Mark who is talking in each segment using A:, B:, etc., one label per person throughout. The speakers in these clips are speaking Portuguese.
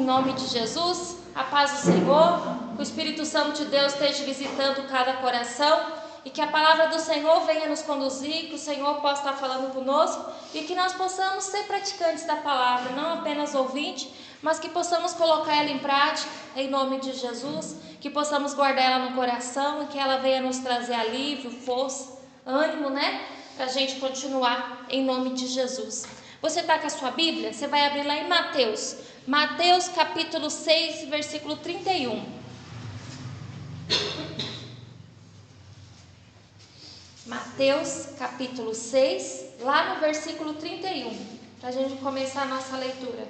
A: nome de Jesus. A paz do Senhor, que o Espírito Santo de Deus esteja visitando cada coração e que a palavra do Senhor venha nos conduzir, que o Senhor possa estar falando conosco e que nós possamos ser praticantes da palavra, não apenas ouvintes, mas que possamos colocar ela em prática, em nome de Jesus, que possamos guardar ela no coração e que ela venha nos trazer alívio, força, ânimo, para a gente continuar, em nome de Jesus. Você está com a sua Bíblia? Você vai abrir lá em Mateus capítulo 6, versículo 31. Mateus capítulo 6, lá no versículo 31, para a gente começar a nossa leitura.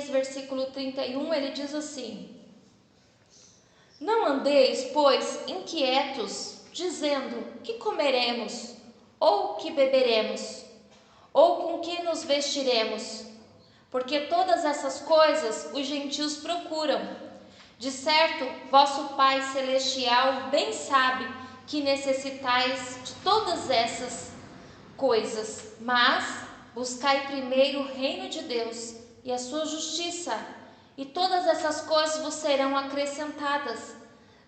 A: Versículo 31, ele diz assim: Não andeis, pois, inquietos, dizendo: que comeremos, ou que beberemos, ou com que nos vestiremos? Porque todas essas coisas os gentios procuram. De certo, vosso Pai Celestial bem sabe que necessitais de todas essas coisas. Mas buscai primeiro o reino de Deus e a sua justiça, e todas essas coisas vos serão acrescentadas.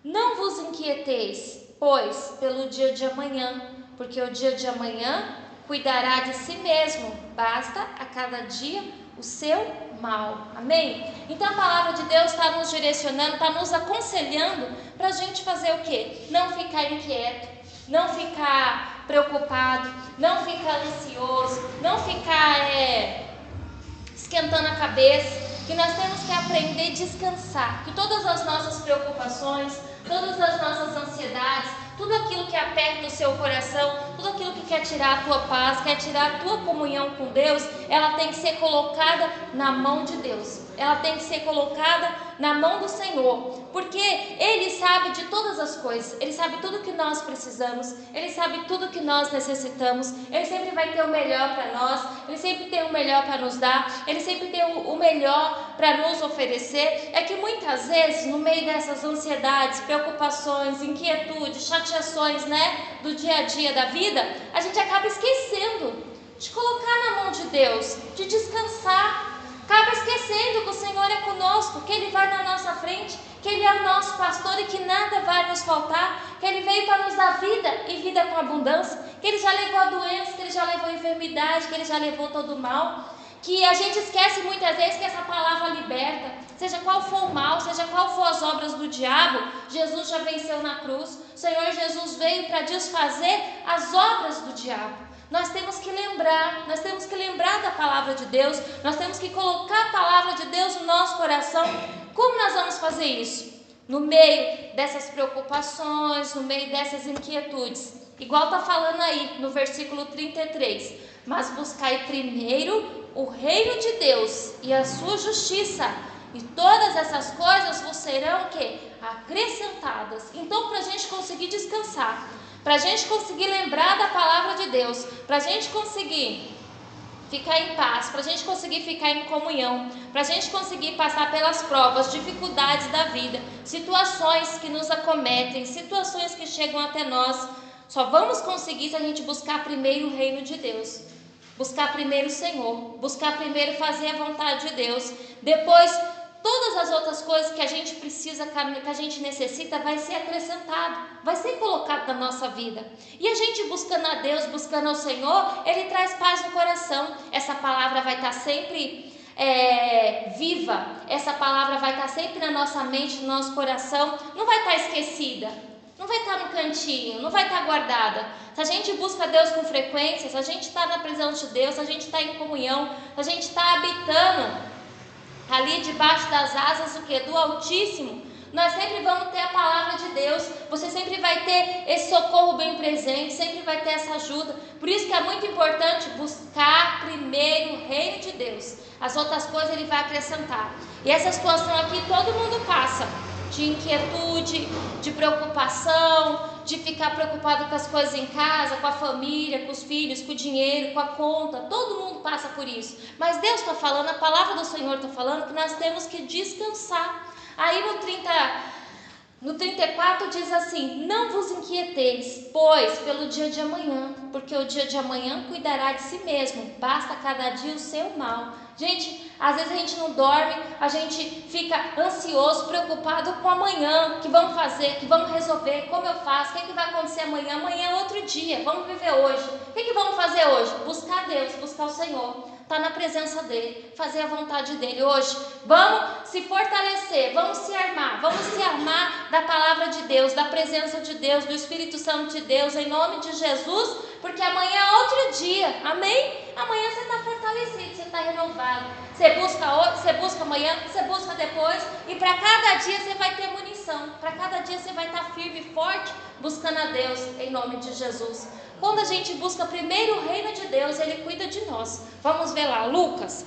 A: Não vos inquieteis, pois, pelo dia de amanhã, porque o dia de amanhã cuidará de si mesmo, basta a cada dia o seu mal. Amém? Então a palavra de Deus está nos direcionando, está nos aconselhando para a gente fazer o quê? Não ficar inquieto, não ficar preocupado, não ficar ansioso, não ficar esquentando a cabeça, que nós temos que aprender a descansar, que todas as nossas preocupações, todas as nossas ansiedades, tudo aquilo que aperta o seu coração, tudo aquilo que quer tirar a tua paz, quer tirar a tua comunhão com Deus, ela tem que ser colocada na mão de Deus, ela tem que ser colocada na mão do Senhor, porque Ele sabe de todas as coisas, Ele sabe tudo que nós precisamos, Ele sabe tudo que nós necessitamos, Ele sempre vai ter o melhor para nós, Ele sempre tem o melhor para nos dar, Ele sempre tem o melhor para nos oferecer. É que muitas vezes, no meio dessas ansiedades, preocupações, inquietudes, chateações, do dia a dia da vida, a gente acaba esquecendo de colocar na mão de Deus, de descansar, acaba esquecendo que o Senhor é conosco, que Ele vai na nossa frente, que Ele é o nosso pastor e que nada vai nos faltar, que Ele veio para nos dar vida e vida com abundância, que Ele já levou a doença, que Ele já levou a enfermidade, que Ele já levou todo o mal, que a gente esquece muitas vezes que essa palavra liberta, seja qual for o mal, seja qual for as obras do diabo, Jesus já venceu na cruz, o Senhor Jesus veio para desfazer as obras do diabo. Nós temos que lembrar da palavra de Deus, nós temos que colocar a palavra de Deus no nosso coração. Como nós vamos fazer isso? No meio dessas preocupações, no meio dessas inquietudes, igual está falando aí no versículo 33, mas buscai primeiro o reino de Deus e a sua justiça, e todas essas coisas vos serão o quê? Acrescentadas. Então, para a gente conseguir descansar, para a gente conseguir lembrar da palavra de Deus, para a gente conseguir ficar em paz, para a gente conseguir ficar em comunhão, para a gente conseguir passar pelas provas, dificuldades da vida, situações que nos acometem, situações que chegam até nós, só vamos conseguir se a gente buscar primeiro o reino de Deus, buscar primeiro o Senhor, buscar primeiro fazer a vontade de Deus, depois todas as outras coisas que a gente precisa, que a gente necessita, vai ser acrescentado, vai ser colocado na nossa vida. E a gente buscando a Deus, buscando ao Senhor, Ele traz paz no coração. Essa palavra vai estar sempre viva, essa palavra vai estar sempre na nossa mente, no nosso coração, não vai estar esquecida, não vai estar no cantinho, não vai estar guardada. Se a gente busca Deus com frequência, se a gente está na presença de Deus, se a gente está em comunhão, se a gente está habitando ali debaixo das asas do Altíssimo, nós sempre vamos ter a palavra de Deus, você sempre vai ter esse socorro bem presente, sempre vai ter essa ajuda. Por isso que é muito importante buscar primeiro o reino de Deus, as outras coisas Ele vai acrescentar. E essa situação aqui todo mundo passa, de inquietude, de preocupação, de ficar preocupado com as coisas em casa, com a família, com os filhos, com o dinheiro, com a conta. Todo mundo passa por isso. Mas Deus está falando, a palavra do Senhor está falando que nós temos que descansar. Aí No 34 diz assim: não vos inquieteis, pois, pelo dia de amanhã, porque o dia de amanhã cuidará de si mesmo, basta cada dia o seu mal. Gente, às vezes a gente não dorme, a gente fica ansioso, preocupado com amanhã, o que vamos fazer, o que vamos resolver, como eu faço, o que vai acontecer amanhã? Amanhã é outro dia, vamos viver hoje. O que vamos fazer hoje? Buscar Deus, buscar o Senhor, estar na presença dEle, fazer a vontade dEle hoje. Vamos se fortalecer, vamos se armar da palavra de Deus, da presença de Deus, do Espírito Santo de Deus, em nome de Jesus, porque amanhã é outro dia, amém? Amanhã você está fortalecido, você está renovado, você busca hoje, você busca amanhã, você busca depois, e para cada dia você vai ter munição, para cada dia você vai estar firme e forte, buscando a Deus, em nome de Jesus. Quando a gente busca primeiro o reino de Deus, Ele cuida de nós. Vamos ver lá, Lucas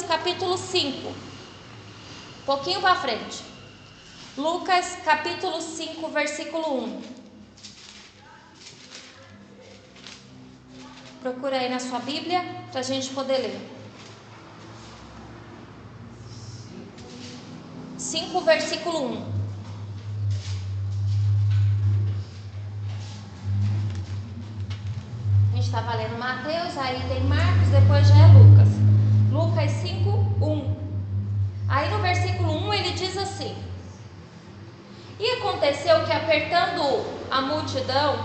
A: capítulo 5, um pouquinho para frente. Lucas capítulo 5, versículo 1. Procura aí na sua Bíblia para a gente poder ler. 5, versículo 1. A gente estava lendo Mateus, aí tem Marcos, depois já é Lucas. Lucas 5, 1. Aí no versículo 1 ele diz assim: e aconteceu que, apertando a multidão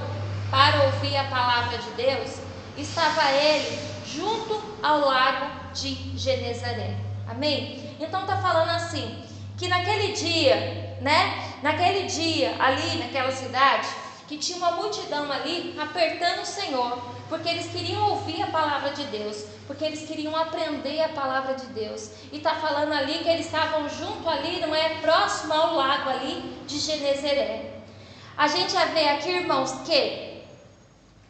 A: para ouvir a palavra de Deus, estava ele junto ao lago de Genezaré. Amém? Então está falando assim, que naquele dia, ali naquela cidade, que tinha uma multidão ali apertando o Senhor, porque eles queriam ouvir a palavra de Deus, porque eles queriam aprender a palavra de Deus. E está falando ali que eles estavam junto ali, não é? Próximo ao lago ali de Genezaré. A gente já vê aqui, irmãos, que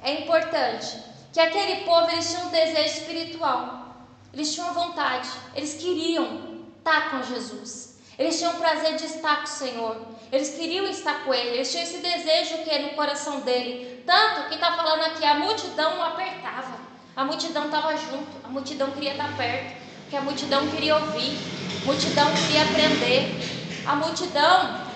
A: é importante que aquele povo, eles tinham um desejo espiritual, eles tinham vontade, eles queriam estar com Jesus, eles tinham prazer de estar com o Senhor, eles queriam estar com Ele, eles tinham esse desejo que é no coração dele, tanto que está falando aqui, a multidão o apertava, a multidão estava junto, a multidão queria estar perto, porque a multidão queria ouvir, a multidão queria aprender, a multidão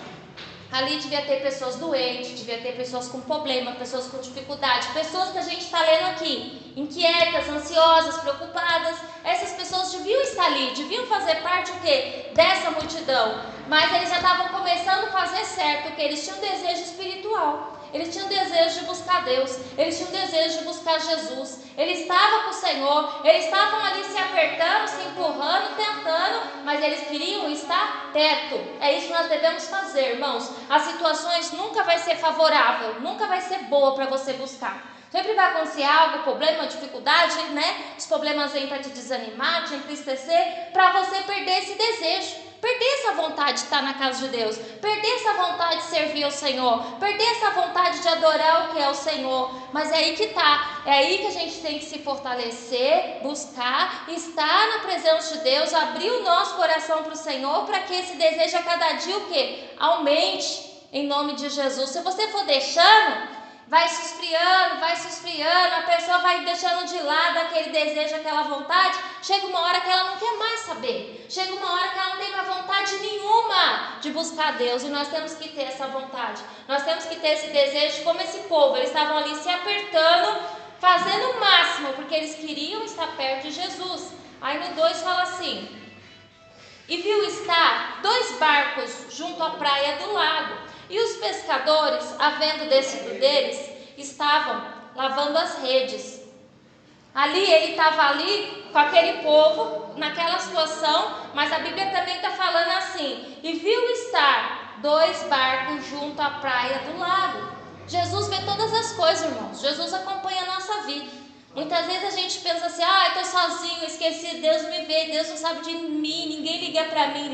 A: ali devia ter pessoas doentes, devia ter pessoas com problema, pessoas com dificuldade, pessoas que a gente está lendo aqui, inquietas, ansiosas, preocupadas. Essas pessoas deviam estar ali, deviam fazer parte o quê? Dessa multidão. Mas eles já estavam começando a fazer certo, porque eles tinham desejo espiritual. Eles tinham desejo de buscar Deus, eles tinham desejo de buscar Jesus, eles estavam com o Senhor, eles estavam ali se apertando, se empurrando, tentando, mas eles queriam estar perto. É isso que nós devemos fazer, irmãos. As situações nunca vai ser favorável, nunca vai ser boa para você buscar. Sempre vai acontecer algo, problema, dificuldade, né? Os problemas vêm para te desanimar, te entristecer, para você perder esse desejo. Perder essa vontade de estar na casa de Deus, perder essa vontade de servir ao Senhor, perder essa vontade de adorar o que é o Senhor. Mas é aí que está, é aí que a gente tem que se fortalecer, buscar, estar na presença de Deus, abrir o nosso coração para o Senhor, para que esse desejo a cada dia o quê? Aumente, em nome de Jesus. Se você for deixando, vai se esfriando, a pessoa vai deixando de lado aquele desejo, aquela vontade. Chega uma hora que ela não quer mais saber, chega uma hora que ela não tem mais vontade nenhuma de buscar Deus, e nós temos que ter essa vontade, nós temos que ter esse desejo como esse povo. Eles estavam ali se apertando, fazendo o máximo, porque eles queriam estar perto de Jesus. Aí no 2 fala assim: e viu estar 2 barcos junto à praia do lago, e os pescadores, havendo descido deles, estavam lavando as redes. Ali, ele estava ali com aquele povo, naquela situação, mas a Bíblia também está falando assim: e viu estar 2 barcos junto à praia do lago. Jesus vê todas as coisas, irmãos. Jesus acompanha a nossa vida. Muitas vezes a gente pensa assim: eu estou sozinho, esqueci, Deus me vê, Deus não sabe de mim, ninguém liga para mim.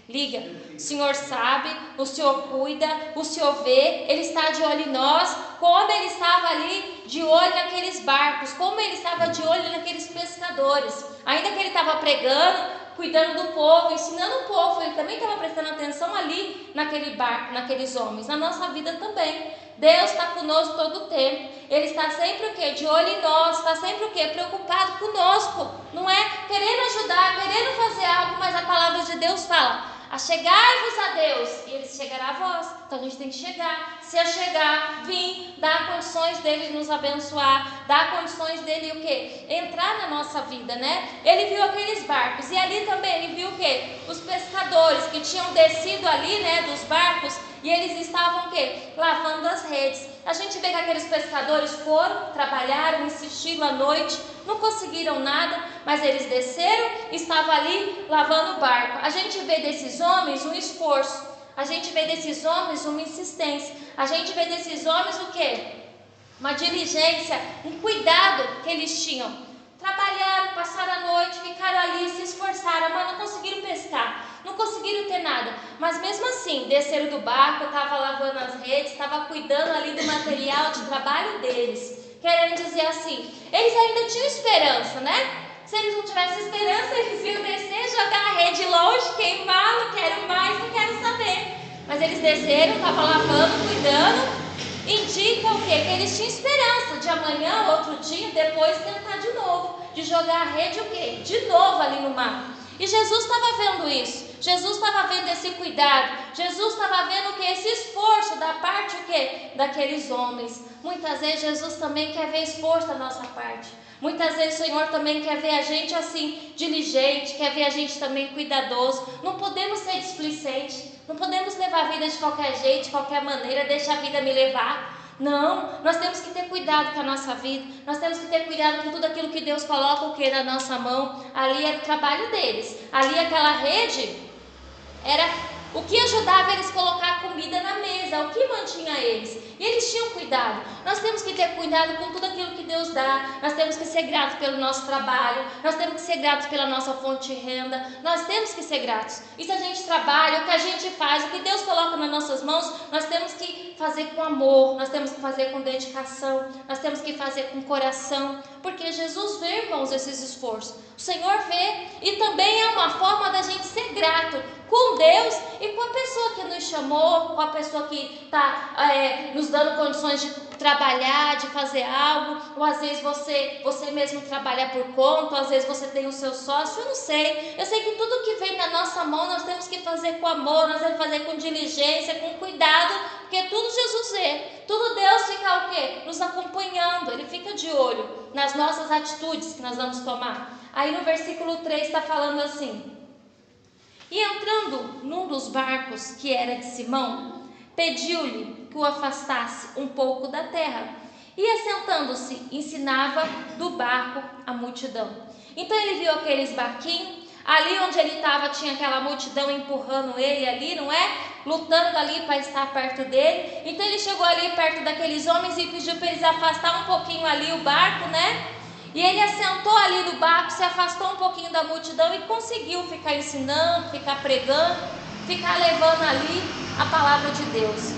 A: Liga, o Senhor sabe, o Senhor cuida, o Senhor vê, Ele está de olho em nós, como Ele estava ali de olho naqueles barcos, como Ele estava de olho naqueles pescadores. Ainda que Ele estava pregando, cuidando do povo, ensinando o povo, Ele também estava prestando atenção ali naquele barco, naqueles homens. Na nossa vida também, Deus está conosco todo o tempo. Ele está sempre o quê? De olho em nós, está sempre o quê? Preocupado conosco, não é? Querendo ajudar, querendo fazer algo, mas a palavra de Deus fala: achegai-vos a Deus, e Ele chegará a vós. Então a gente tem que chegar, se achegar, vir, dar condições dele nos abençoar, dar condições dele o quê? Entrar na nossa vida, né? Ele viu aqueles barcos, e ali também ele viu o quê? Os pescadores que tinham descido ali, né, dos barcos, e eles estavam o quê? Lavando as redes. A gente vê que aqueles pescadores foram, trabalharam, insistiram à noite, não conseguiram nada, mas eles desceram e estavam ali lavando o barco. A gente vê desses homens um esforço, a gente vê desses homens uma insistência, a gente vê desses homens o quê? Uma diligência, um cuidado que eles tinham. Trabalharam, passaram a noite, ficaram ali, se esforçaram, mas não conseguiram pescar, não conseguiram ter nada. Mas mesmo assim, desceram do barco, estavam lavando as redes, estavam cuidando ali do material de trabalho deles. Querendo dizer assim, eles ainda tinham esperança, né? Se eles não tivessem esperança, eles iam descer, jogar a rede longe, queimar, não quero mais, não quero saber. Mas eles desceram, estavam lavando, cuidando. Indica o quê? Que eles tinham esperança de amanhã, outro dia, depois tentar de novo, de jogar a rede o quê? De novo ali no mar. E Jesus estava vendo isso, Jesus estava vendo esse cuidado, Jesus estava vendo o que? Esse esforço da parte o quê? Daqueles homens. Muitas vezes Jesus também quer ver esforço da nossa parte. Muitas vezes o Senhor também quer ver a gente assim, diligente, quer ver a gente também cuidadoso. Não podemos ser displicentes, não podemos levar a vida de qualquer jeito, de qualquer maneira, deixa a vida me levar. Não, nós temos que ter cuidado com a nossa vida, nós temos que ter cuidado com tudo aquilo que Deus coloca o que na nossa mão. Ali era o trabalho deles, ali aquela rede era o que ajudava eles a colocar comida na mesa, o que mantinha eles. E eles tinham cuidado. Nós temos que ter cuidado com tudo aquilo que Deus dá. Nós temos que ser gratos pelo nosso trabalho. Nós temos que ser gratos pela nossa fonte de renda. Nós temos que ser gratos. E se a gente trabalha, o que a gente faz, o que Deus coloca nas nossas mãos, nós temos que fazer com amor. Nós temos que fazer com dedicação. Nós temos que fazer com coração. Porque Jesus vê, irmãos, esses esforços. O Senhor vê. E também é uma forma da gente ser grato com Deus e com a pessoa que nos chamou, com a pessoa que está nos dando condições de trabalhar, de fazer algo. Ou às vezes você mesmo trabalha por conta, ou às vezes você tem o seu sócio, eu não sei. Eu sei que tudo que vem na nossa mão nós temos que fazer com amor, nós temos que fazer com diligência, com cuidado, porque tudo Jesus vê, tudo Deus fica o quê? Nos acompanhando, Ele fica de olho nas nossas atitudes que nós vamos tomar. Aí no versículo 3 está falando assim: e entrando num dos barcos que era de Simão, pediu-lhe que o afastasse um pouco da terra, e assentando-se, ensinava do barco a multidão. Então ele viu aqueles barquinhos, ali onde ele estava tinha aquela multidão empurrando ele ali, não é? Lutando ali para estar perto dele. Então ele chegou ali perto daqueles homens e pediu para eles afastar um pouquinho ali o barco, né? E ele assentou ali no barco, se afastou um pouquinho da multidão e conseguiu ficar ensinando, ficar pregando, ficar levando ali a palavra de Deus.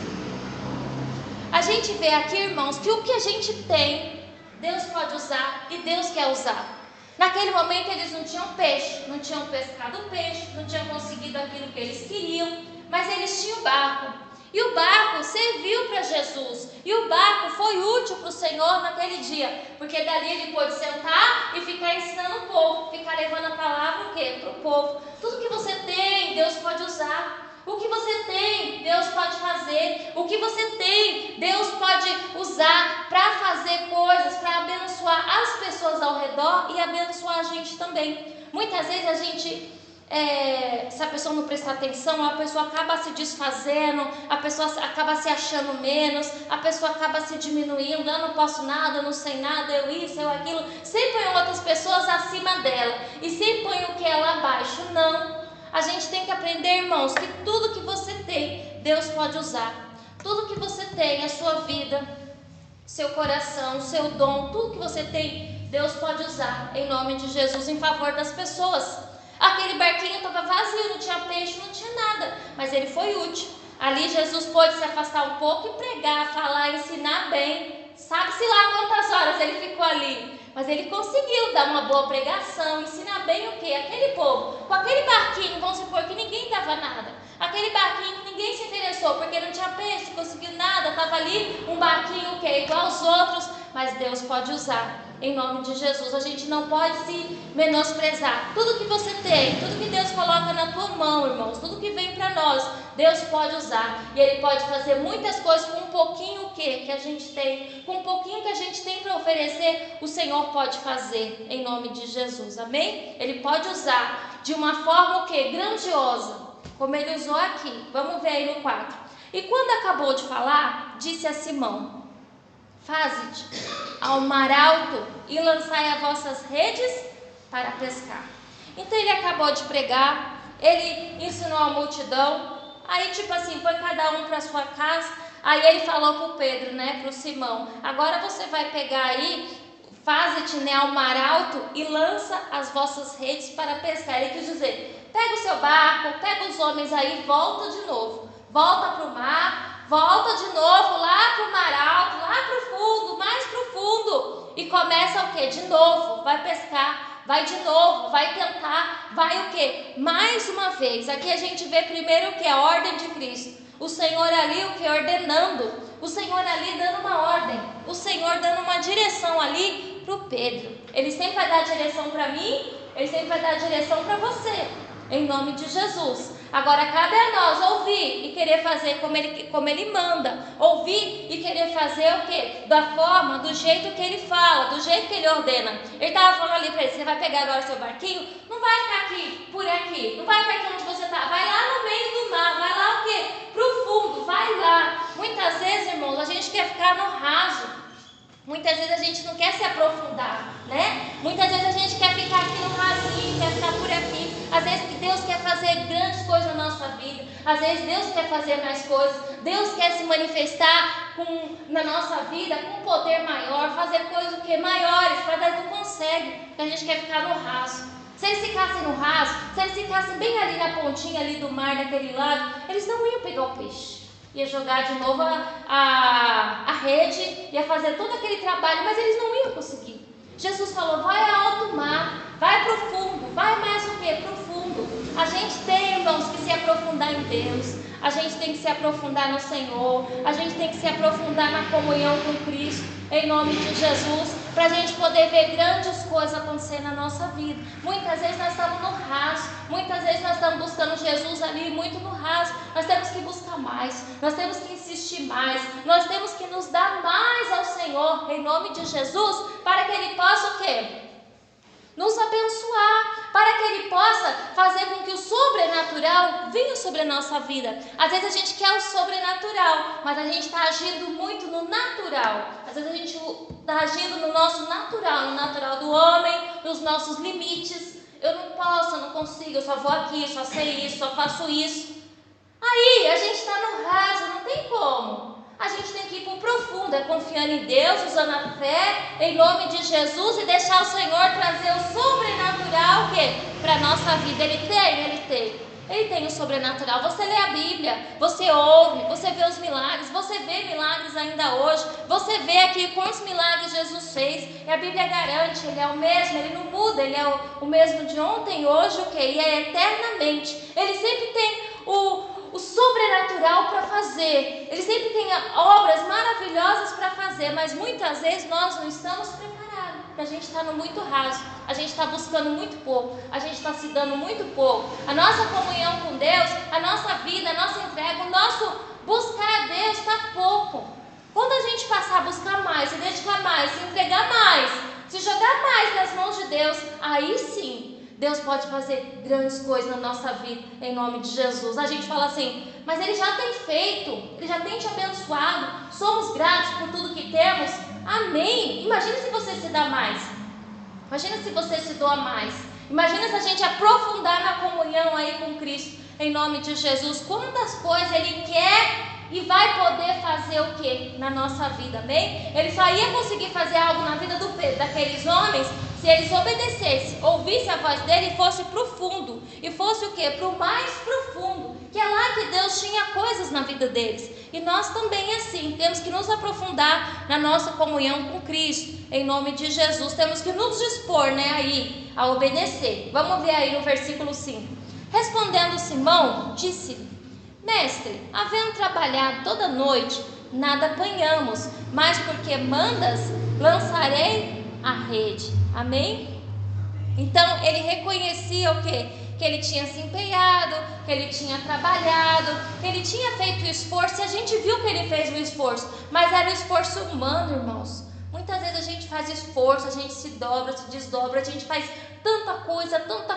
A: A gente vê aqui, irmãos, que o que a gente tem, Deus pode usar e Deus quer usar. Naquele momento eles não tinham peixe, não tinham pescado peixe, não tinham conseguido aquilo que eles queriam, mas eles tinham o barco. E o barco serviu para Jesus. E o barco foi útil para o Senhor naquele dia. Porque dali ele pôde sentar e ficar ensinando o povo. Ficar levando a palavra o quê? Para o povo. Tudo que você tem, Deus pode usar. O que você tem, Deus pode fazer. O que você tem, Deus pode usar para fazer coisas, para abençoar as pessoas ao redor e abençoar a gente também. Muitas vezes a gente... se a pessoa não prestar atenção, a pessoa acaba se desfazendo, a pessoa acaba se achando menos, a pessoa acaba se diminuindo. Eu não posso nada, eu não sei nada, eu isso, eu aquilo. Sempre põe outras pessoas acima dela e sempre põe o que ela abaixo. Não, a gente tem que aprender, irmãos, que tudo que você tem, Deus pode usar. Tudo que você tem, a sua vida, seu coração, seu dom, tudo que você tem, Deus pode usar em nome de Jesus em favor das pessoas. Aquele barquinho estava vazio, não tinha peixe, não tinha nada, mas ele foi útil. Ali Jesus pôde se afastar um pouco e pregar, falar, ensinar bem. Sabe-se lá quantas horas ele ficou ali, mas ele conseguiu dar uma boa pregação, ensinar bem o quê? Aquele povo, com aquele barquinho, vamos supor que ninguém dava nada. Aquele barquinho que ninguém se interessou, porque não tinha peixe, não conseguiu nada, estava ali um barquinho o quê? Igual aos outros, mas Deus pode usar. em nome de Jesus. A gente não pode se menosprezar. Tudo que você tem, tudo que Deus coloca na tua mão, irmãos, tudo que vem para nós, Deus pode usar. E Ele pode fazer muitas coisas com um pouquinho que a gente tem, com um pouquinho que a gente tem para oferecer, o Senhor pode fazer, em nome de Jesus, amém? Ele pode usar de uma forma grandiosa, como Ele usou aqui. Vamos ver aí no 4. E quando acabou de falar, disse a Simão: faze-te ao mar alto e lançai as vossas redes para pescar. Então ele acabou de pregar, ele ensinou a multidão, aí tipo assim, foi cada um para sua casa. Aí ele falou para o Pedro, para o Simão: agora você vai pegar aí, faze-te ao mar alto e lança as vossas redes para pescar. Ele quis dizer, pega o seu barco, pega os homens aí, volta de novo, volta para o mar, volta de novo lá para o mar alto, lá para o fundo, mais profundo, e começa de novo, vai pescar, vai de novo, vai tentar, vai mais uma vez. Aqui a gente vê primeiro a ordem de Cristo, o Senhor ali ordenando, o Senhor ali dando uma ordem, o Senhor dando uma direção ali para o Pedro. Ele sempre vai dar direção para mim, Ele sempre vai dar direção para você, em nome de Jesus. Agora cabe a nós ouvir e querer fazer como ele manda, ouvir e querer fazer da forma, do jeito que Ele fala, do jeito que Ele ordena. Ele estava falando ali para ele: você vai pegar agora seu barquinho, não vai ficar por aqui, não vai ficar aqui onde você está, vai lá no meio do mar, vai lá pro fundo, vai lá. Muitas vezes, irmãos, a gente quer ficar no raso, muitas vezes a gente não quer se aprofundar, muitas vezes a gente quer ficar aqui no rasinho, quer ficar por aqui. Às vezes Deus quer fazer grandes coisas na nossa vida, às vezes Deus quer fazer mais coisas, Deus quer se manifestar na nossa vida com um poder maior, fazer coisas maiores, mas nós não consegue, porque a gente quer ficar no raso. Se eles ficassem no raso, se eles ficassem bem ali na pontinha ali do mar, daquele lado, eles não iam pegar o peixe, ia jogar de novo a rede, ia fazer todo aquele trabalho, mas eles não iam conseguir. Jesus falou: vai a alto mar, vai para o fundo, vai mais para o fundo. A gente tem, irmãos, que se aprofundar em Deus, a gente tem que se aprofundar no Senhor, a gente tem que se aprofundar na comunhão com Cristo, em nome de Jesus, para a gente poder ver grandes coisas acontecer na nossa vida. Muitas vezes nós estamos no raso, muitas vezes nós estamos buscando Jesus ali muito no raso. Nós temos que buscar mais, nós temos que insistir mais, nós temos que nos dar mais ao Senhor, em nome de Jesus, para que Ele possa nos abençoar, para que Ele possa fazer com que o sobrenatural venha sobre a nossa vida. Às vezes a gente quer o sobrenatural, mas a gente está agindo muito no natural. Às vezes a gente está agindo no nosso natural, no natural do homem, nos nossos limites. Eu não posso, eu não consigo, eu só vou aqui, só sei isso, só faço isso. Aí a gente está no raso, não tem como. A gente tem que ir para o profundo, confiando em Deus, usando a fé, em nome de Jesus, e deixar o Senhor trazer o sobrenatural para a nossa vida. Ele tem o sobrenatural. Você lê a Bíblia, você ouve, você vê os milagres, você vê milagres ainda hoje, você vê aqui quantos milagres Jesus fez, e a Bíblia garante, Ele é o mesmo, Ele não muda, Ele é o mesmo de ontem, hoje, e é eternamente. Ele sempre tem o sobrenatural para fazer, Ele sempre tem obras maravilhosas para fazer, mas muitas vezes nós não estamos preparados, porque a gente está no muito raso, a gente está buscando muito pouco, a gente está se dando muito pouco. A nossa comunhão com Deus, a nossa vida, a nossa entrega, o nosso buscar a Deus está pouco. Quando a gente passar a buscar mais, se dedicar mais, se entregar mais, se jogar mais nas mãos de Deus, aí sim Deus pode fazer grandes coisas na nossa vida, em nome de Jesus. A gente fala assim: mas Ele já tem feito, Ele já tem te abençoado, somos gratos por tudo que temos. Amém. Imagina se você se dá mais, imagina se você se doa mais, imagina se a gente aprofundar na comunhão aí com Cristo, em nome de Jesus. Quantas coisas Ele quer e vai poder fazer na nossa vida, amém? Ele só ia conseguir fazer algo na vida daqueles homens se eles obedecessem, ouvissem a voz dele e fosse para o fundo, e fosse para o mais profundo, que é lá que Deus tinha coisas na vida deles. E nós também assim, temos que nos aprofundar na nossa comunhão com Cristo, em nome de Jesus. Temos que nos dispor aí a obedecer. Vamos ver aí no versículo 5. Respondendo Simão, disse-lhe: Mestre, havendo trabalhado toda noite, nada apanhamos, mas porque mandas, lançarei a rede. Amém? Então ele reconhecia o quê? Que ele tinha se empenhado, que ele tinha trabalhado, que ele tinha feito o esforço, e a gente viu que ele fez o esforço, mas era um esforço humano, irmãos. Muitas vezes a gente faz esforço, a gente se dobra, se desdobra, a gente faz tanta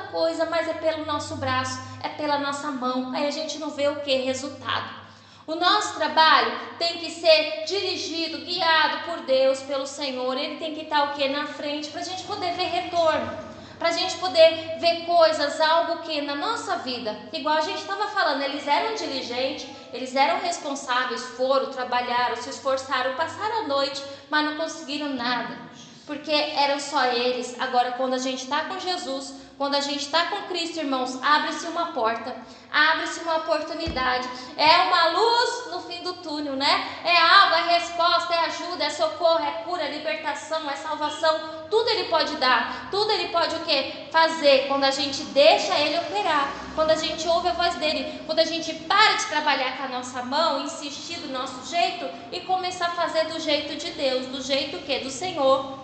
A: coisa, mas é pelo nosso braço, é pela nossa mão, aí a gente não vê o que? Resultado. O nosso trabalho tem que ser dirigido, guiado por Deus, pelo Senhor. Ele tem que estar o que? Na frente, para a gente poder ver retorno, para a gente poder ver coisas, algo que na nossa vida, igual a gente estava falando, eles eram diligentes, eles eram responsáveis, foram, trabalharam, se esforçaram, passaram a noite, mas não conseguiram nada, porque eram só eles. Agora, quando a gente está com Jesus, quando a gente está com Cristo, irmãos, abre-se uma porta, abre-se uma oportunidade, é uma luz no fim do túnel, né? É algo, é resposta, é ajuda, é socorro, é cura, é libertação, é salvação, tudo Ele pode dar, tudo Ele pode o quê? Fazer, quando a gente deixa Ele operar, quando a gente ouve a voz dEle, quando a gente para de trabalhar com a nossa mão, insistir do nosso jeito e começar a fazer do jeito de Deus, do jeito o quê? Do Senhor.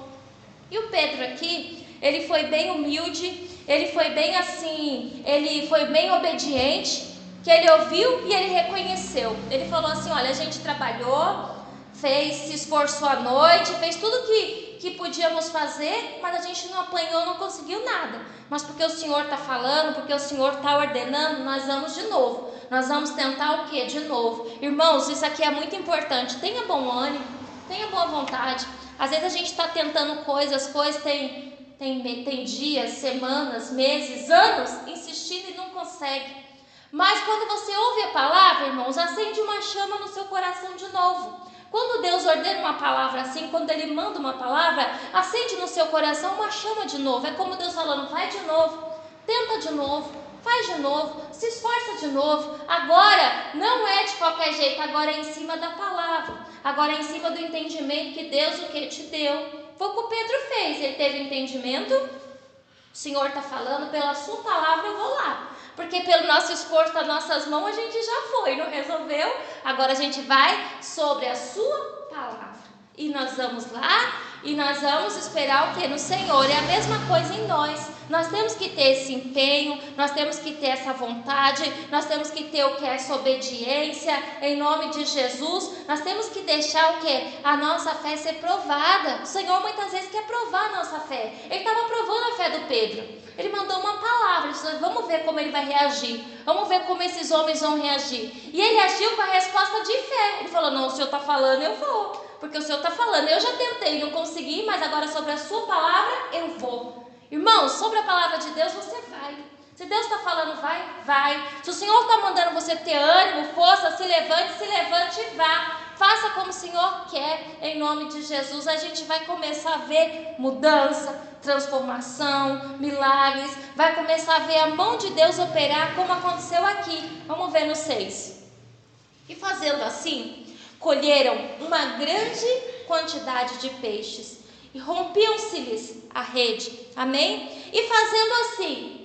A: E o Pedro aqui, ele foi bem humilde, ele foi bem assim, ele foi bem obediente, que ele ouviu e ele reconheceu. Ele falou assim, olha, a gente trabalhou, se esforçou à noite, fez tudo que podíamos fazer, mas a gente não apanhou, não conseguiu nada. Mas porque o Senhor está falando, porque o Senhor está ordenando, nós vamos de novo. Nós vamos tentar o quê? De novo. Irmãos, isso aqui é muito importante. Tenha bom ânimo, tenha boa vontade. Às vezes a gente está tentando coisas tem dias, semanas, meses, anos, insistindo e não consegue. Mas quando você ouve a palavra, irmãos, acende uma chama no seu coração de novo. Quando Deus ordena uma palavra assim, quando Ele manda uma palavra, acende no seu coração uma chama de novo. É como Deus falando, vai de novo, tenta de novo, faz de novo, se esforça de novo. Agora não é de qualquer jeito, agora é em cima da palavra. Agora é em cima do entendimento que Deus o que te deu. Foi o que o Pedro fez, ele teve entendimento. O Senhor está falando, pela sua palavra eu vou lá. Porque pelo nosso esforço, das nossas mãos, a gente já foi, não resolveu? Agora a gente vai sobre a sua palavra. E nós vamos lá e nós vamos esperar o que? No Senhor. É a mesma coisa em nós. Nós temos que ter esse empenho, nós temos que ter essa vontade, nós temos que ter o que? Essa obediência, em nome de Jesus. Nós temos que deixar o que? A nossa fé ser provada. O Senhor muitas vezes quer provar a nossa fé. Ele estava provando a fé do Pedro. Ele mandou uma palavra, ele disse, vamos ver como ele vai reagir, vamos ver como esses homens vão reagir. E ele agiu com a resposta de fé. Ele falou, não, o Senhor está falando, eu vou. Porque o Senhor está falando, eu já tentei, não consegui, mas agora sobre a sua palavra, eu vou. Irmãos, sobre a palavra de Deus, você vai. Se Deus está falando, vai. Se o Senhor está mandando você ter ânimo, força, se levante e vá. Faça como o Senhor quer, em nome de Jesus. A gente vai começar a ver mudança, transformação, milagres. Vai começar a ver a mão de Deus operar, como aconteceu aqui. Vamos ver no 6. E fazendo assim, colheram uma grande quantidade de peixes e rompiam-se-lhes a rede, amém? E fazendo assim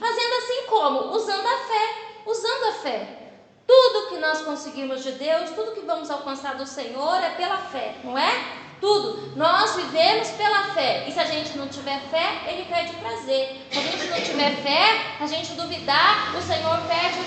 A: como? Usando a fé. Tudo que nós conseguimos de Deus, tudo que vamos alcançar do Senhor é pela fé, não é? Tudo, nós vivemos pela fé. E se a gente não tiver fé, Ele perde o prazer. Se a gente não tiver fé, a gente duvidar, o Senhor perde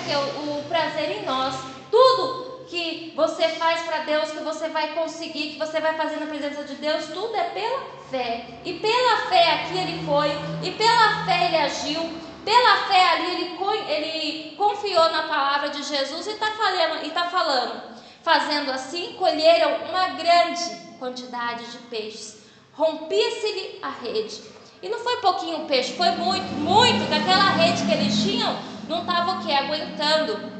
A: o prazer em nós. Tudo que você faz para Deus, que você vai conseguir, que você vai fazer na presença de Deus, tudo é pela fé. E pela fé aqui ele foi, e pela fé ele agiu, pela fé ali ele confiou na palavra de Jesus e está falando. Fazendo assim, colheram uma grande quantidade de peixes. Rompia-se-lhe a rede. E não foi pouquinho peixe, foi muito, que aquela rede que eles tinham não estava o quê? Aguentando.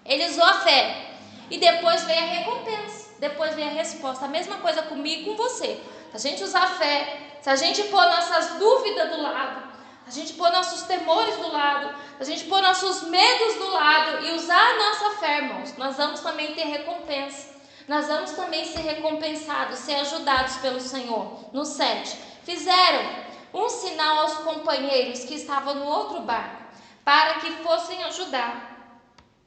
A: Ele usou a fé. E depois veio a recompensa, depois veio a resposta. A mesma coisa comigo e com você. Se a gente usar a fé, se a gente pôr nossas dúvidas do lado, se a gente pôr nossos temores do lado, se a gente pôr nossos medos do lado e usar a nossa fé, irmãos, nós vamos também ter recompensa. Nós vamos também ser recompensados, ser ajudados pelo Senhor. No 7, fizeram um sinal aos companheiros que estavam no outro barco, para que fossem ajudar.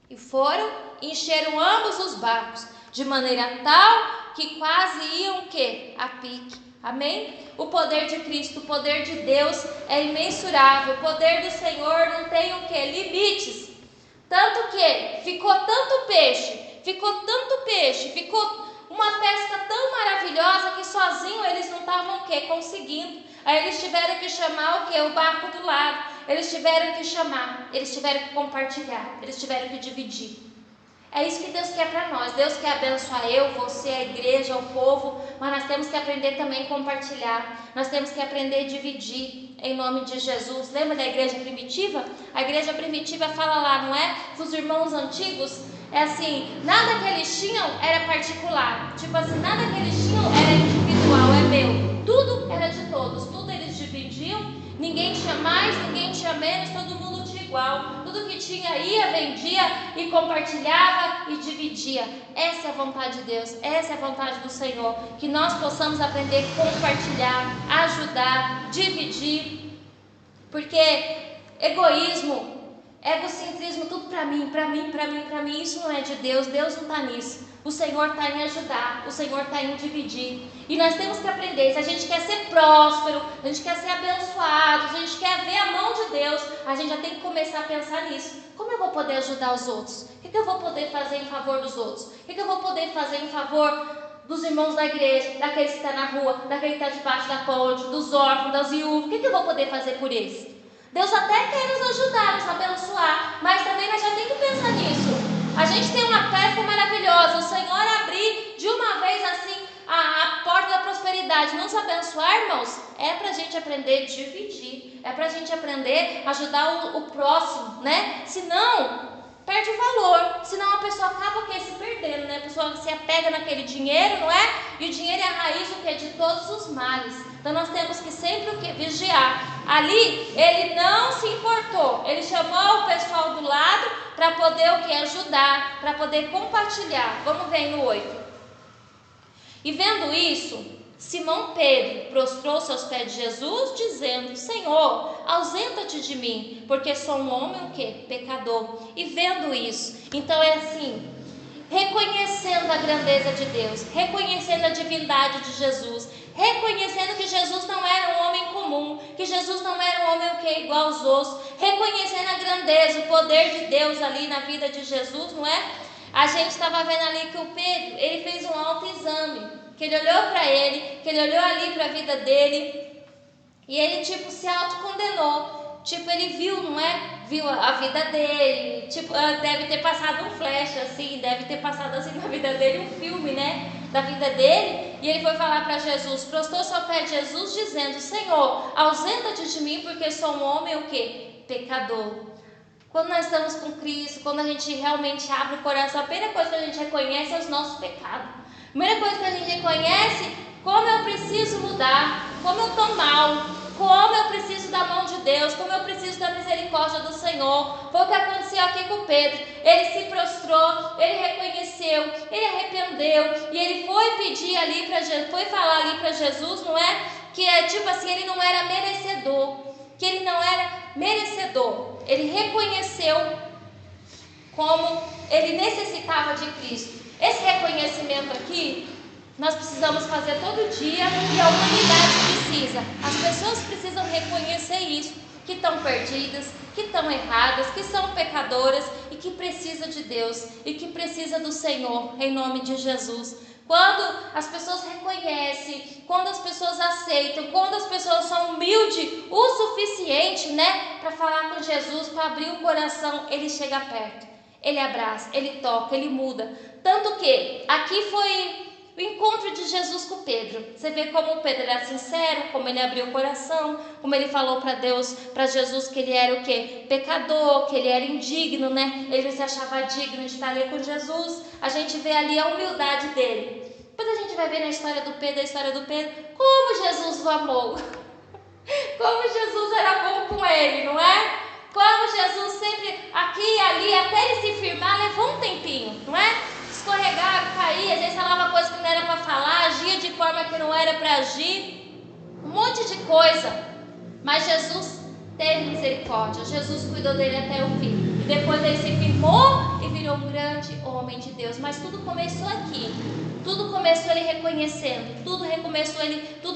A: E foram e encheram ambos os barcos, de maneira tal que quase iam o quê? A pique. Amém? O poder de Cristo, o poder de Deus é imensurável. O poder do Senhor não tem o quê? Limites. Tanto que ficou tanto peixe, ficou uma pesca tão maravilhosa que sozinho eles não estavam o quê? Conseguindo. Aí eles tiveram que chamar o quê? O barco do lado. Eles tiveram que chamar, eles tiveram que compartilhar, eles tiveram que dividir. É isso que Deus quer para nós. Deus quer abençoar eu, você, a igreja, o povo, mas nós temos que aprender também a compartilhar. Nós temos que aprender a dividir em nome de Jesus. Lembra da igreja primitiva? A igreja primitiva fala lá, não é? Os irmãos antigos, é assim, nada que eles tinham era particular. Tipo assim, nada que eles tinham era individual, é meu. Tudo era de todos, tudo eles dividiam. Ninguém tinha mais, ninguém tinha menos, todo mundo tinha igual. Tudo que tinha ia, vendia e compartilhava e dividia. Essa é a vontade de Deus, essa é a vontade do Senhor. Que nós possamos aprender a compartilhar, ajudar, dividir. Porque egoísmo, egocentrismo, tudo para mim, isso não é de Deus. Deus não está nisso. O Senhor está em ajudar, o Senhor está em dividir. E nós temos que aprender, se a gente quer ser próspero, a gente quer ser abençoado, se a gente quer ver a mão de Deus, a gente já tem que começar a pensar nisso. Como eu vou poder ajudar os outros? O que eu vou poder fazer em favor dos outros? O que eu vou poder fazer em favor dos irmãos da igreja, daqueles que estão na rua, daquele que está debaixo da ponte, dos órfãos, das viúvas? O que eu vou poder fazer por eles? Deus até quer nos ajudar, nos abençoar, mas também nós já temos que pensar nisso. A gente tem uma pesca maravilhosa, o Senhor abrir de uma vez assim a porta da prosperidade, nos abençoar, irmãos, é para a gente aprender a dividir, é para a gente aprender a ajudar o próximo, né? Senão, perde o valor, senão a pessoa acaba se perdendo, né? A pessoa se apega naquele dinheiro, não é? E o dinheiro é a raiz do que? De todos os males. Então nós temos que sempre o que? Vigiar. Ali, ele não se importou, ele chamou o pessoal do lado para poder o que? Ajudar, para poder compartilhar. Vamos ver no 8. E vendo isso, Simão Pedro prostrou-se aos pés de Jesus, dizendo: Senhor, ausenta-te de mim, porque sou um homem o quê? Pecador. E vendo isso, então é assim, reconhecendo a grandeza de Deus, reconhecendo a divindade de Jesus, reconhecendo que Jesus não era um homem comum, que Jesus não era um homem o quê? Igual aos outros, reconhecendo a grandeza, o poder de Deus ali na vida de Jesus, não é? A gente estava vendo ali que o Pedro, ele fez um autoexame, que ele olhou para ele, que ele olhou ali para a vida dele, e ele se autocondenou, ele viu, não é? Viu a vida dele, deve ter passado um flash assim, deve ter passado assim na vida dele, um filme, né? Da vida dele, e ele foi falar para Jesus, prostrou-se ao pé de Jesus, dizendo: Senhor, ausenta-te de mim, porque sou um homem o quê? Pecador. Quando nós estamos com Cristo, quando a gente realmente abre o coração, a primeira coisa que a gente reconhece é os nossos pecados. A primeira coisa que a gente reconhece, como eu preciso mudar, como eu estou mal, como eu preciso da mão de Deus, como eu preciso da misericórdia do Senhor. Foi o que aconteceu aqui com Pedro. Ele se prostrou, ele reconheceu, ele arrependeu, e ele foi pedir ali para Jesus, foi falar ali para Jesus, não é? Que é ele não era merecedor, ele reconheceu como ele necessitava de Cristo. Esse reconhecimento aqui, nós precisamos fazer todo dia, e a humanidade precisa. As pessoas precisam reconhecer isso, que estão perdidas, que estão erradas, que são pecadoras e que precisam de Deus e que precisam do Senhor, em nome de Jesus. Quando as pessoas reconhecem, quando as pessoas aceitam, quando as pessoas são humildes o suficiente, né, para falar com Jesus, para abrir o coração, ele chega perto, ele abraça, ele toca, ele muda. Tanto que aqui foi o encontro de Jesus com Pedro. Você vê como o Pedro era sincero, como ele abriu o coração, como ele falou para Deus, para Jesus, que ele era o quê? Pecador, que ele era indigno, né? Ele se achava digno de estar ali com Jesus. A gente vê ali a humildade dele. Depois a gente vai ver na história do Pedro, como Jesus o amou. Como Jesus era bom com ele, não é? Como Jesus sempre, aqui e ali, até ele se firmar, levou um tempinho, não é? Escorregava, caía, às vezes falava coisa que não era para falar, agia de forma que não era para agir, um monte de coisa, mas Jesus teve misericórdia, Jesus cuidou dele até o fim. Depois ele se firmou e virou um grande homem de Deus. Mas tudo começou aqui. Tudo começou ele reconhecendo, tudo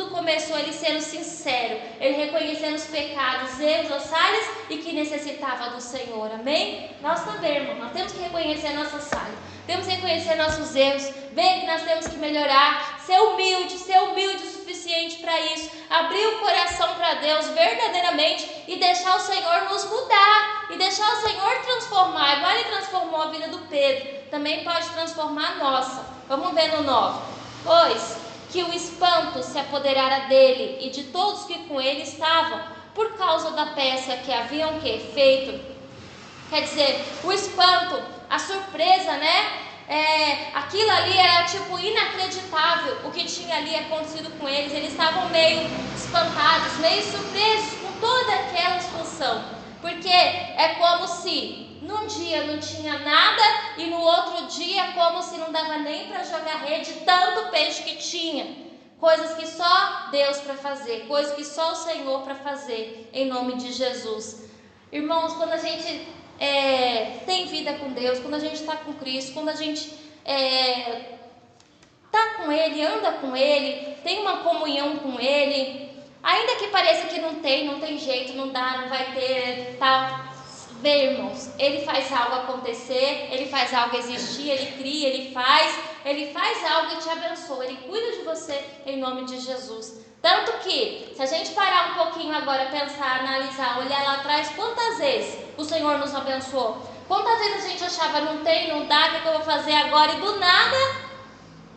A: começou ele sendo sincero, ele reconhecendo os pecados, erros, as falhas e que necessitava do Senhor, amém? Nós também, irmão, nós temos que reconhecer nossas falhas, temos que reconhecer nossos erros, ver que nós temos que melhorar, ser humilde o suficiente para isso, abrir o coração para Deus verdadeiramente e deixar o Senhor nos mudar, e deixar o Senhor transformar, igual ele transformou a vida do Pedro, também pode transformar a nossa. Vamos ver no 9. Pois que o espanto se apoderara dele e de todos que com ele estavam, por causa da peça que haviam feito. Quer dizer, o espanto, a surpresa, né? Aquilo ali era tipo inacreditável o que tinha ali acontecido com eles. Eles estavam meio espantados, meio surpresos com toda aquela expulsão, porque é como se num dia não tinha nada e no outro dia como se não dava nem para jogar rede, tanto peixe que tinha. Coisas que só Deus para fazer, coisas que só o Senhor para fazer, em nome de Jesus. Irmãos, quando a gente tem vida com Deus, quando a gente está com Cristo, quando a gente está com Ele, anda com Ele, tem uma comunhão com Ele, ainda que pareça que não tem jeito, não dá, não vai ter, tal. Vê, irmãos, Ele faz algo acontecer, Ele faz algo existir, Ele cria, Ele faz algo e te abençoa, Ele cuida de você em nome de Jesus. Tanto que, se a gente parar um pouquinho agora, pensar, analisar, olhar lá atrás, quantas vezes o Senhor nos abençoou? Quantas vezes a gente achava, não tem, não dá, o que eu vou fazer agora? E do nada,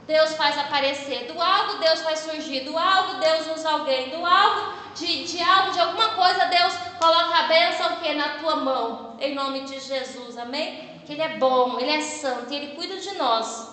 A: Deus faz aparecer, do algo Deus faz surgir, do algo Deus usa alguém, do algo de alguma coisa Deus coloca a bênção que na tua mão, em nome de Jesus, amém? Que Ele é bom, Ele é santo e Ele cuida de nós.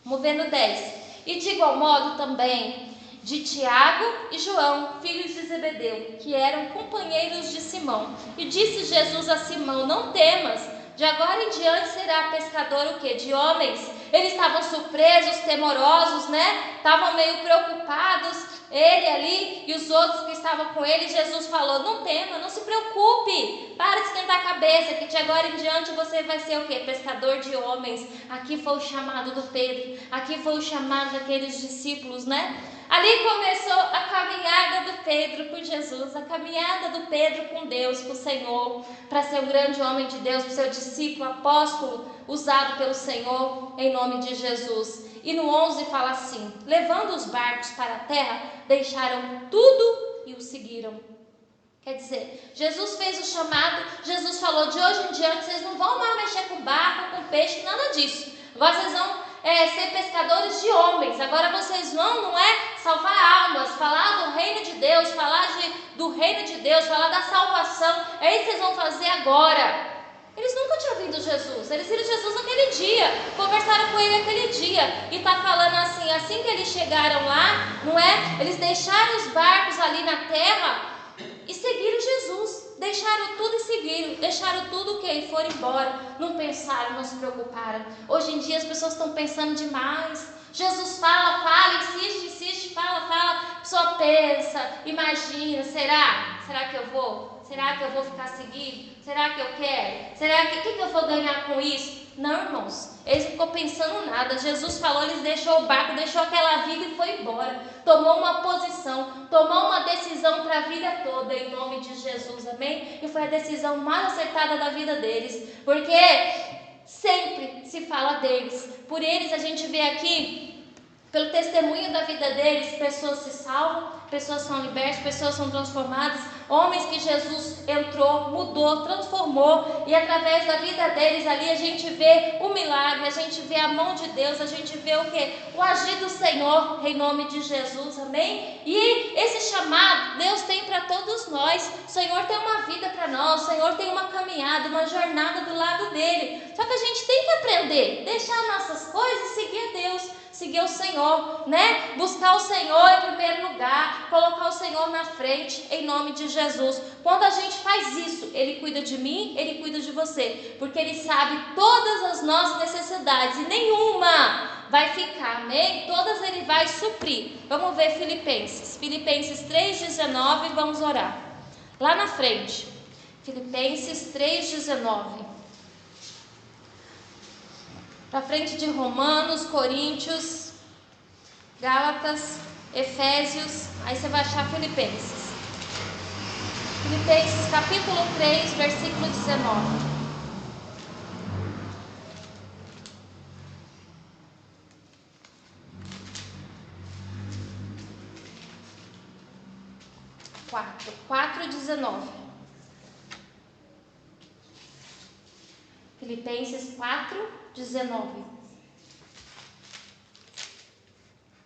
A: Vamos ver no 10. E de igual modo também de Tiago e João, filhos de Zebedeu, que eram companheiros de Simão. E disse Jesus a Simão: não temas, de agora em diante será pescador o quê? De homens. Eles estavam surpresos, temorosos, né? Estavam meio preocupados, ele ali e os outros que estavam com ele. Jesus falou: não tema, não se preocupe, para de esquentar a cabeça, que de agora em diante você vai ser o quê? Pescador de homens. Aqui foi o chamado do Pedro, aqui foi o chamado daqueles discípulos, né? Ali começou a caminhada do Pedro com Jesus, a caminhada do Pedro com Deus, com o Senhor, para ser um grande homem de Deus, para ser o discípulo, apóstolo, usado pelo Senhor, em nome de Jesus. E no 11 fala assim: levando os barcos para a terra, deixaram tudo e o seguiram. Quer dizer, Jesus fez o chamado, Jesus falou: de hoje em diante vocês não vão mais mexer com barco, com peixe, nada disso. Agora vocês vão ser pescadores de homens. Agora vocês vão, não é salvar almas, falar do reino de Deus, falar do reino de Deus, falar da salvação. É isso que vocês vão fazer agora. Eles nunca tinham vindo Jesus, eles viram Jesus naquele dia, conversaram com ele aquele dia, e está falando assim que eles chegaram lá, não é? Eles deixaram os barcos ali na terra e seguiram Jesus, deixaram tudo e seguiram, deixaram tudo e foram embora, não pensaram, não se preocuparam. Hoje em dia as pessoas estão pensando demais. Jesus fala, insiste, fala, a pessoa pensa, imagina, será que eu vou? Será que eu vou ficar seguindo? Será que eu quero? Será que o que eu vou ganhar com isso? Não, irmãos, eles não ficou pensando nada. Jesus falou, eles deixou o barco, deixou aquela vida e foi embora. Tomou uma posição, tomou uma decisão para a vida toda, em nome de Jesus, amém? E foi a decisão mais acertada da vida deles, porque sempre se fala deles. Por eles a gente vê aqui, pelo testemunho da vida deles, pessoas se salvam, pessoas são libertas, pessoas são transformadas, homens que Jesus entrou, mudou, transformou, e através da vida deles ali a gente vê o milagre, a gente vê a mão de Deus, a gente vê o quê? O agir do Senhor, em nome de Jesus, amém? E esse chamado Deus tem para todos nós. O Senhor tem uma vida para nós, o Senhor tem uma caminhada, uma jornada do lado dele, só que a gente tem que aprender, deixar nossas coisas e seguir a Deus, seguir o Senhor, né? Buscar o Senhor em primeiro lugar, colocar o Senhor na frente, em nome de Jesus. Quando a gente faz isso, Ele cuida de mim, Ele cuida de você, porque Ele sabe todas as nossas necessidades e nenhuma vai ficar, amém? Todas Ele vai suprir. Vamos ver Filipenses 3,19, vamos orar. Lá na frente, Filipenses 3,19. Para frente de Romanos, Coríntios, Gálatas, Efésios, aí você vai achar Filipenses. Filipenses capítulo 3, versículo 19. Quatro 19. Filipenses 4, 19. Ele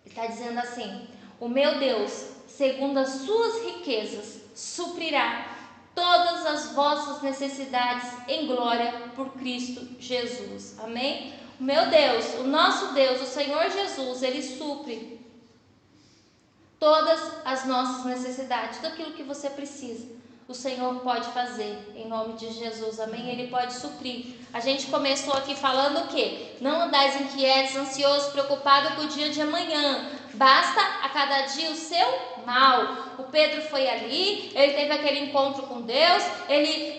A: está dizendo assim: o meu Deus, segundo as suas riquezas, suprirá todas as vossas necessidades em glória por Cristo Jesus. Amém? O meu Deus, o nosso Deus, o Senhor Jesus, Ele supre todas as nossas necessidades, tudo aquilo que você precisa, o Senhor pode fazer, em nome de Jesus, amém? Ele pode suprir. A gente começou aqui falando o quê? Não andais inquietos, ansiosos, preocupados com o dia de amanhã, basta a cada dia o seu mal. O Pedro foi ali, ele teve aquele encontro com Deus, ele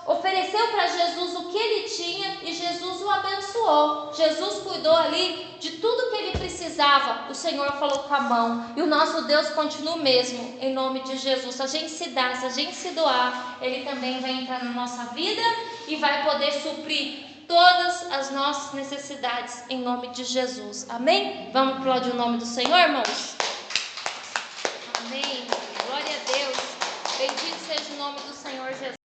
A: ofereceu para Jesus o que ele tinha e Jesus o abençoou. Jesus cuidou ali de tudo que ele precisava. O Senhor falou com a mão e o nosso Deus continua o mesmo, em nome de Jesus. Se a gente se dar, se a gente se doar, Ele também vai entrar na nossa vida e vai poder suprir todas as nossas necessidades, em nome de Jesus. Amém? Vamos aplaudir o nome do Senhor, irmãos? Amém. Glória a Deus. Bendito seja o nome do Senhor Jesus.